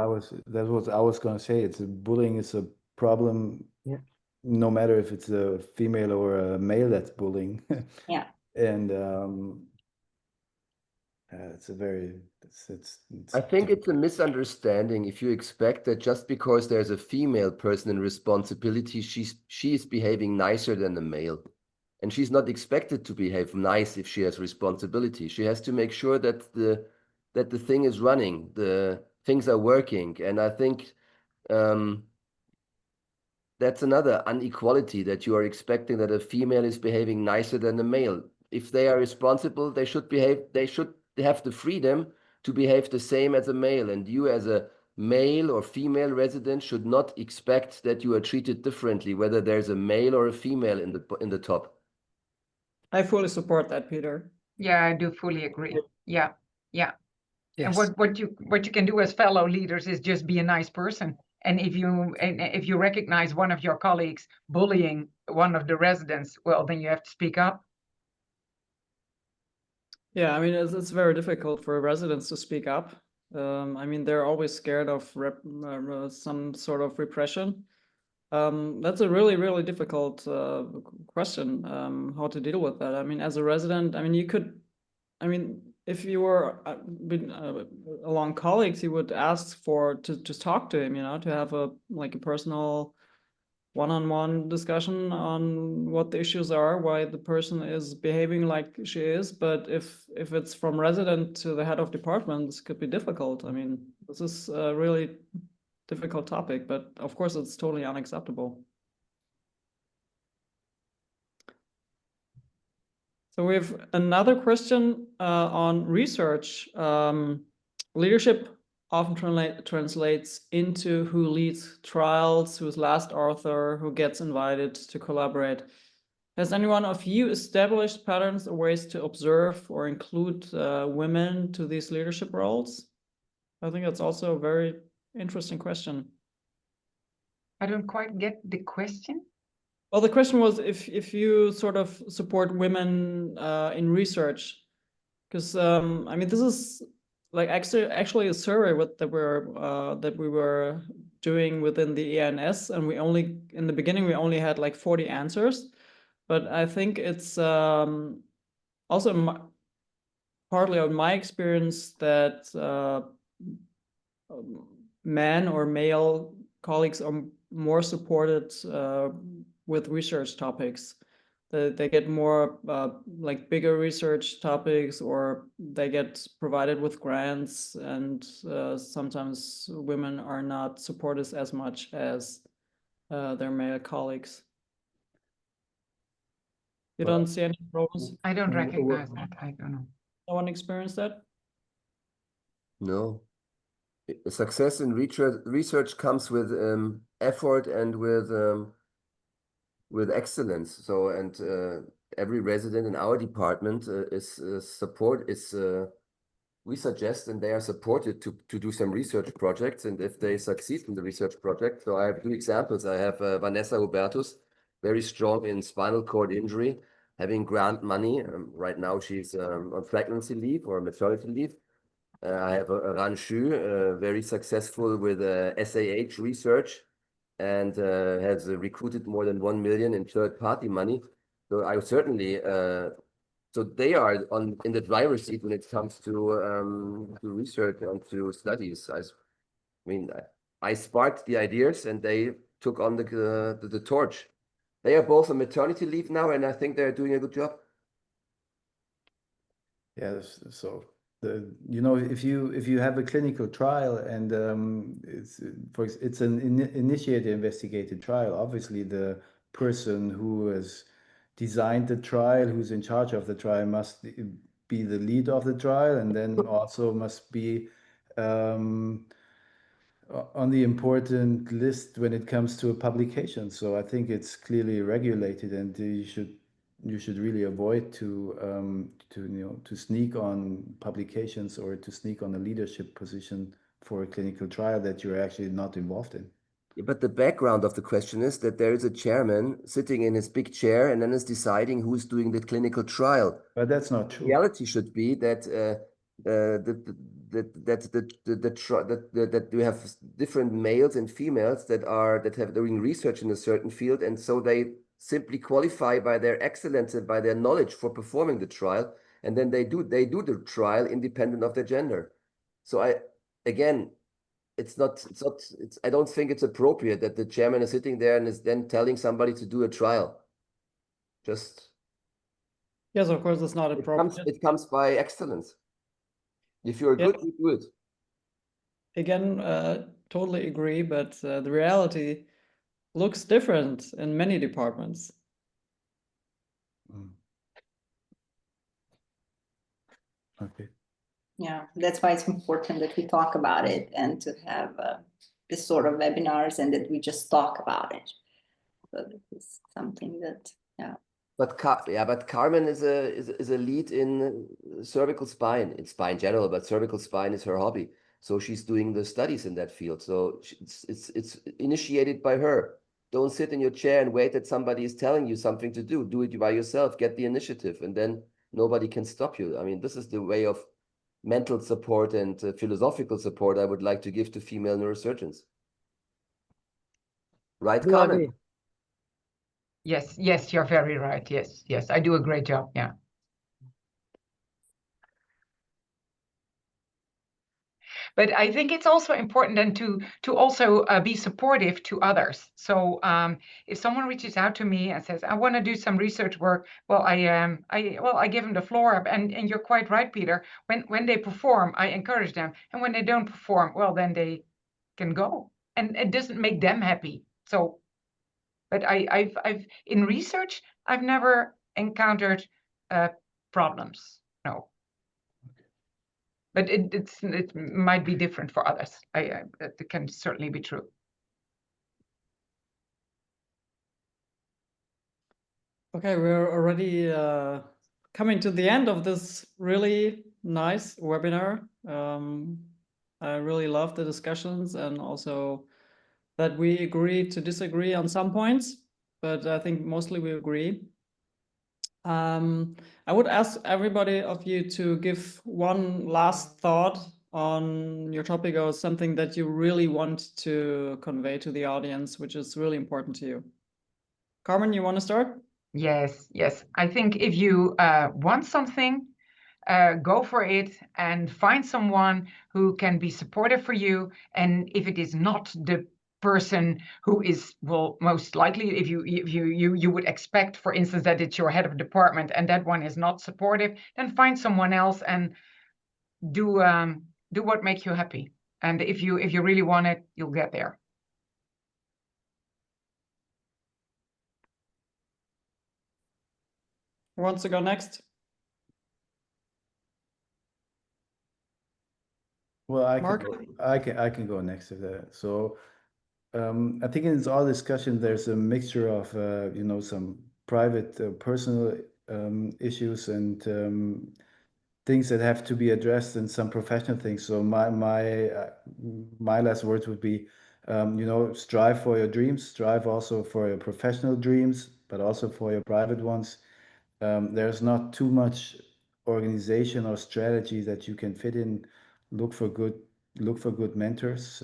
S6: I was going to say. It's bullying is a problem, yeah, no matter if it's a female or a male that's bullying.
S1: Yeah.
S6: And it's a very,
S3: I think it's a misunderstanding if you expect that just because there's a female person in responsibility, she is behaving nicer than the male. And she's not expected to behave nice if she has responsibility. She has to make sure that the thing is running, the things are working. And I think that's another inequality, that you are expecting that a female is behaving nicer than the male. If they are responsible, they should have the freedom to behave the same as a male. And you as a male or female resident should not expect that you are treated differently, whether there's a male or a female in the top.
S2: I fully support that, Peter.
S5: Yeah, I do fully agree. Yeah, yeah.
S4: Yes.
S5: And what you can do as fellow leaders is just be a nice person. And if you recognize one of your colleagues bullying one of the residents, well, then you have to speak up.
S2: Yeah, I mean, it's very difficult for residents to speak up. I mean, they're always scared of some sort of repression. That's a really, really difficult question, how to deal with that. I mean, as a resident, I mean, if you were along colleagues, you would ask to talk to him, to have a personal one-on-one discussion on what the issues are, why the person is behaving like she is. But if it's from resident to the head of department, this could be difficult. I mean, this is a really difficult topic, but of course it's totally unacceptable. So we have another question on research. Leadership often translates into who leads trials, who's last author, who gets invited to collaborate. Has anyone of you established patterns or ways to observe or include women to these leadership roles? I think that's also a very interesting question.
S5: I don't quite get the question.
S2: Well, the question was if you sort of support women in research, because I mean, this is like actually a survey that we were doing within the EANS, and in the beginning we only had like 40 answers, but I think it's also partly on my experience that men or male colleagues are more supported with research topics. They get more like bigger research topics, or they get provided with grants, and sometimes women are not supported as much as their male colleagues. You don't see any problems?
S5: I don't recognize that. I don't know.
S2: No one experienced that?
S3: No. Success in research comes with effort and with excellence. So, and every resident in our department we suggest, and they are supported to do some research projects. And if they succeed in the research project, so I have 2 examples. I have Vanessa Hubertus, very strong in spinal cord injury, having grant money. Right now she's on pregnancy leave or maternity leave. I have Ran Xu, very successful with SAH research, and has recruited more than 1 million in third-party money. So I certainly, so they are in the driver's seat when it comes to research and to studies. I mean, I sparked the ideas, and they took on the torch. They are both on maternity leave now, and I think they're doing a good job.
S6: Yes, so you know, if you have a clinical trial and it's an initiated investigated trial, obviously the person who has designed the trial, who's in charge of the trial, must be the lead of the trial, and then also must be on the important list when it comes to a publication. So I think it's clearly regulated, and you should really avoid to sneak on publications or to sneak on a leadership position for a clinical trial that you're actually not involved in.
S3: But the background of the question is that there is a chairman sitting in his big chair and then is deciding who's doing the clinical trial.
S6: But that's not true.
S3: The reality should be that that you have different males and females that have doing research in a certain field, and so they simply qualify by their excellence and by their knowledge for performing the trial, and then they do the trial independent of their gender. So I don't think it's appropriate that the chairman is sitting there and is then telling somebody to do a trial. Just
S2: yes, of course, it's not appropriate.
S3: It comes by excellence. If you're good, you do it.
S2: Again, totally agree, but the reality looks different in many departments.
S6: Okay.
S1: Yeah, that's why it's important that we talk about it and to have this sort of webinars, and that we just talk about it. So this is something that, yeah.
S3: But Carmen is a lead in cervical spine, in spine general, but cervical spine is her hobby. So she's doing the studies in that field. So it's initiated by her. Don't sit in your chair and wait that somebody is telling you something to do. Do it by yourself. Get the initiative, and then nobody can stop you. I mean, this is the way of mental support and philosophical support I would like to give to female neurosurgeons. Right, Carmen?
S5: Yes, you're very right. Yes, I do a great job. Yeah. But I think it's also important then to also be supportive to others. So if someone reaches out to me and says, I want to do some research work, well, I give them the floor. And you're quite right, Peter. When they perform, I encourage them. And when they don't perform, well, then they can go. And it doesn't make them happy. So, but I've in research, I've never encountered problems. No. But it might be different for others. It can certainly be true.
S2: Okay, we're already coming to the end of this really nice webinar. I really love the discussions, and also that we agree to disagree on some points. but I think mostly we agree. I would ask everybody of you to give one last thought on your topic or something that you really want to convey to the audience, which is really important to you. Carmen, you want to start?
S5: Yes, yes. I think if you want something, go for it and find someone who can be supportive for you. And if it is not the person who is, well, most likely, if you would expect, for instance, that it's your head of department and that one is not supportive, then find someone else and do what makes you happy. And if you really want it, you'll get there.
S2: Who wants to go next?
S6: Well,
S2: Mark?
S6: I can go next to that. So I think in all discussion, there's a mixture of you know, some private personal issues and things that have to be addressed and some professional things. So my last words would be, you know, strive for your dreams, strive also for your professional dreams, but also for your private ones. There's not too much organization or strategy that you can fit in. Look for good mentors.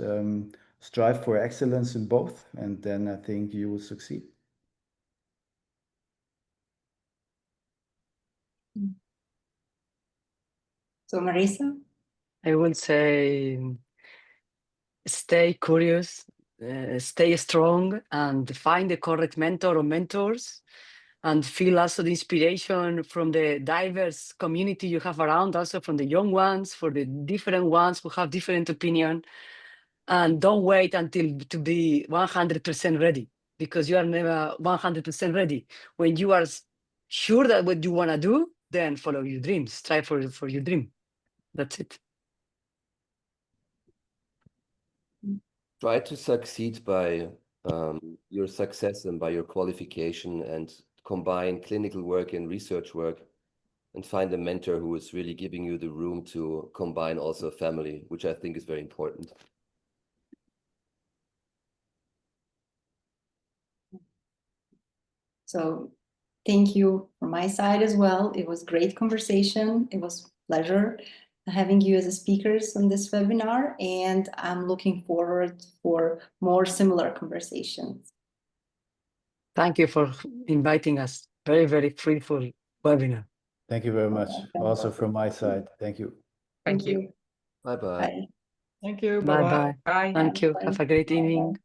S6: Strive for excellence in both, and then I think you will succeed.
S1: So Marisa?
S4: I would say stay curious, stay strong, and find the correct mentor or mentors, and feel also the inspiration from the diverse community you have around, also from the young ones, for the different ones who have different opinion. And don't wait until to be 100% ready, because you are never 100% ready. When you are sure that what you want to do, then follow your dreams, strive for your dream. That's it.
S3: Try to succeed by your success and by your qualification, and combine clinical work and research work, and find a mentor who is really giving you the room to combine also family, which I think is very important.
S1: So thank you from my side as well. It was great conversation. It was a pleasure having you as speakers on this webinar, and I'm looking forward for more similar conversations.
S4: Thank you for inviting us. Very, very fruitful webinar.
S6: Thank you very much.
S1: welcome.
S6: Also from my side, thank you.
S5: Thank you.
S3: Bye-bye.
S1: Bye.
S2: Thank you.
S4: Bye
S2: Bye-bye.
S4: bye.
S5: Bye.
S4: Thank you.
S1: Bye.
S4: Have a great evening.